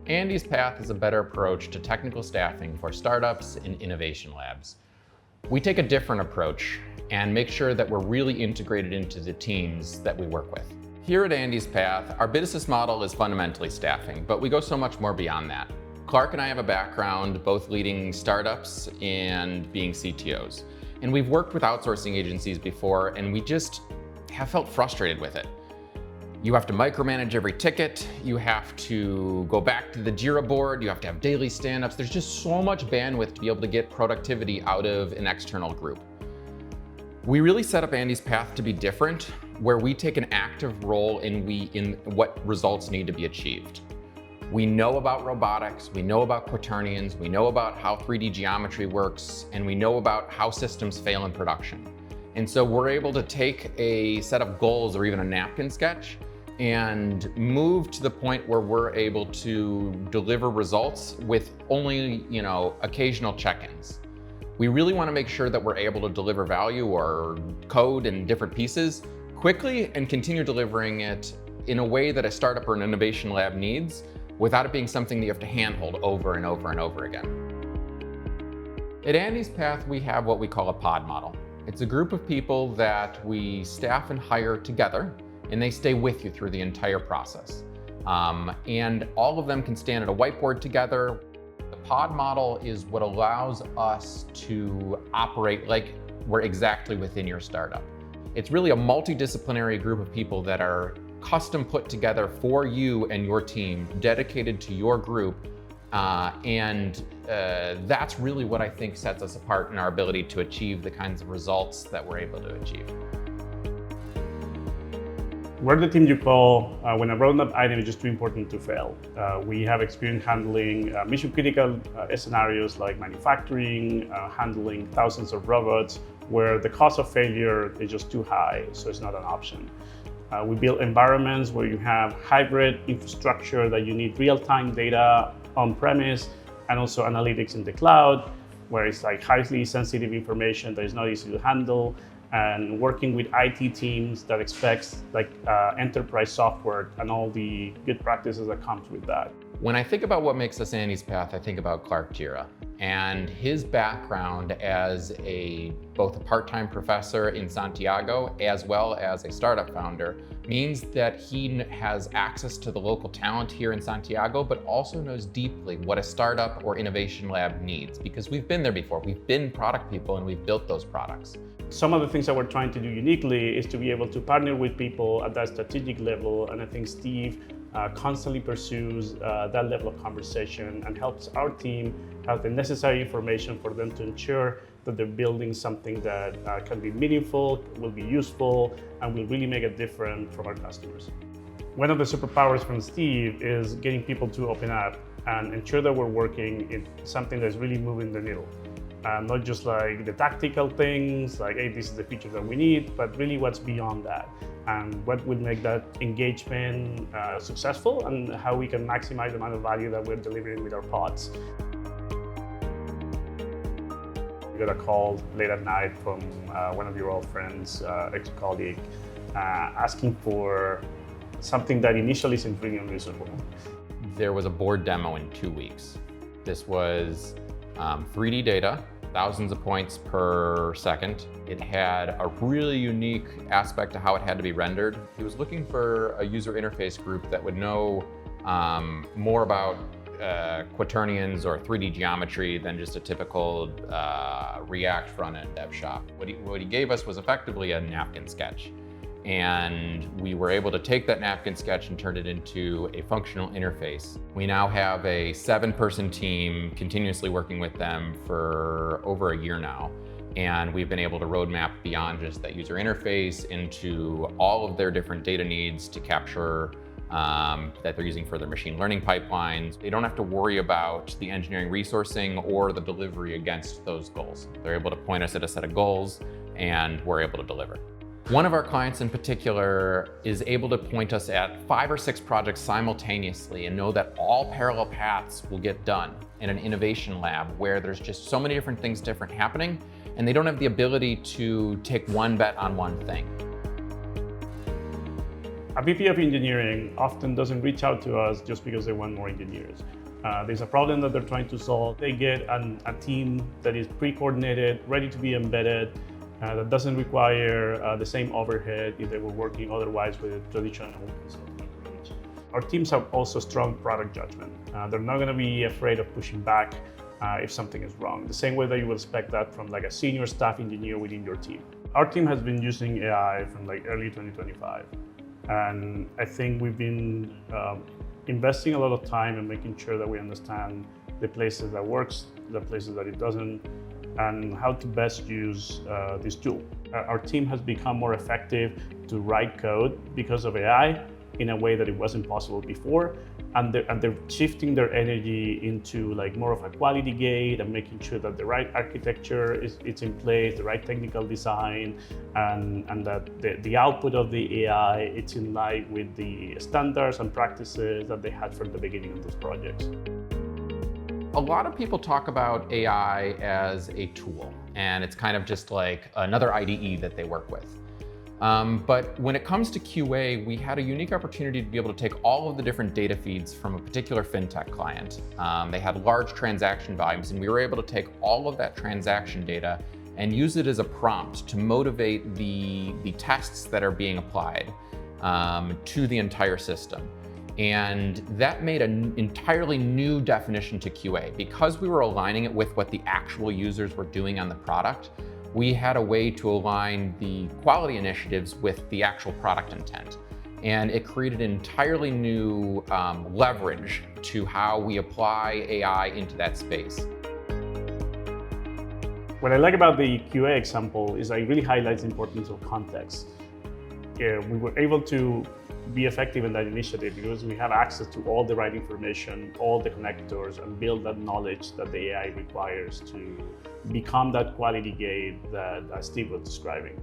Andy's Path is a better approach to technical staffing for startups and innovation labs. We take a different approach and make sure that we're really integrated into the teams that we work with. Here at Andy's Path, our business model is fundamentally staffing, but we go so much more beyond that. Clark and I have a background both leading startups and being CTOs. And we've worked with outsourcing agencies before, and we just have felt frustrated with it. You have to micromanage every ticket, you have to go back to the Jeria board, you have to have daily stand-ups. There's just so much bandwidth to be able to get productivity out of an external group. We really set up Andy's Path to be different, where we take an active role in what results need to be achieved. We know about robotics, we know about quaternions, we know about how 3D geometry works, and we know about how systems fail in production. And so we're able to take a set of goals or even a napkin sketch and move to the point where we're able to deliver results with only, occasional check-ins. We really want to make sure that we're able to deliver value or code in different pieces quickly and continue delivering it in a way that a startup or an innovation lab needs without it being something that you have to handhold over and over and over again. At Andy's Path, we have what we call a pod model. It's a group of people that we staff and hire together, and they stay with you through the entire process. And all of them can stand at a whiteboard together. The pod model is what allows us to operate like we're exactly within your startup. It's really a multidisciplinary group of people that are custom put together for you and your team, dedicated to your group. That's really what I think sets us apart in our ability to achieve the kinds of results that we're able to achieve. We're the team you call when a roadmap item is just too important to fail. We have experience handling mission critical scenarios like manufacturing, handling thousands of robots, where the cost of failure is just too high, so it's not an option. We build environments where you have hybrid infrastructure that you need real-time data on-premise and also analytics in the cloud, where it's like highly sensitive information that is not easy to handle, and working with IT teams that expects enterprise software and all the good practices that comes with that. When I think about what makes us Andy's Path, I think about Clark Jeria and his background as both a part-time professor in Santiago as well as a startup founder means that he has access to the local talent here in Santiago, but also knows deeply what a startup or innovation lab needs, because we've been there before. We've been product people and we've built those products. Some of the things that we're trying to do uniquely is to be able to partner with people at that strategic level, and I think Steve constantly pursues that level of conversation and helps our team have the necessary information for them to ensure that they're building something that can be meaningful, will be useful, and will really make a difference from our customers. One of the superpowers from Steve is getting people to open up and ensure that we're working in something that's really moving the needle. Not just like the tactical things, like, hey, this is the feature that we need, but really what's beyond that and what will make that engagement successful and how we can maximize the amount of value that we're delivering with our pods. We got a call late at night from one of your old friends, ex-colleague, asking for something that initially seemed really unreasonable. There was a board demo in 2 weeks. This was 3D data, thousands of points per second. It had a really unique aspect to how it had to be rendered. He was looking for a user interface group that would know more about quaternions or 3D geometry than just a typical React front-end dev shop. What he gave us was effectively a napkin sketch. And we were able to take that napkin sketch and turn it into a functional interface. We now have a 7-person team continuously working with them for over a year now. And we've been able to roadmap beyond just that user interface into all of their different data needs to capture that they're using for their machine learning pipelines. They don't have to worry about the engineering resourcing or the delivery against those goals. They're able to point us at a set of goals and we're able to deliver. One of our clients in particular is able to point us at 5 or 6 projects simultaneously and know that all parallel paths will get done in an innovation lab where there's just so many different things happening, and they don't have the ability to take one bet on one thing. A VP of engineering often doesn't reach out to us just because they want more engineers. There's a problem that they're trying to solve. They get a team that is pre-coordinated, ready to be embedded, that doesn't require the same overhead if they were working otherwise with a traditional consulting approach. Our teams have also strong product judgment. They're not going to be afraid of pushing back if something is wrong, the same way that you would expect that from like a senior staff engineer within your team. Our team has been using AI from like early 2025. And I think we've been investing a lot of time in making sure that we understand the places that works, the places that it doesn't, and how to best use this tool. Our team has become more effective to write code because of AI in a way that it wasn't possible before. And they're shifting their energy into like more of a quality gate and making sure that the right architecture is in place, the right technical design, and that the output of the AI it's in line with the standards and practices that they had from the beginning of these projects. A lot of people talk about AI as a tool, and it's kind of just like another IDE that they work with. But when it comes to QA, we had a unique opportunity to be able to take all of the different data feeds from a particular fintech client. They had large transaction volumes, and we were able to take all of that transaction data and use it as a prompt to motivate the tests that are being applied to the entire system. And that made an entirely new definition to QA. Because we were aligning it with what the actual users were doing on the product, we had a way to align the quality initiatives with the actual product intent. And it created an entirely new leverage to how we apply AI into that space. What I like about the QA example is it really highlights the importance of context. We were able to be effective in that initiative because we have access to all the right information, all the connectors, and build that knowledge that the AI requires to become that quality gate that Steve was describing.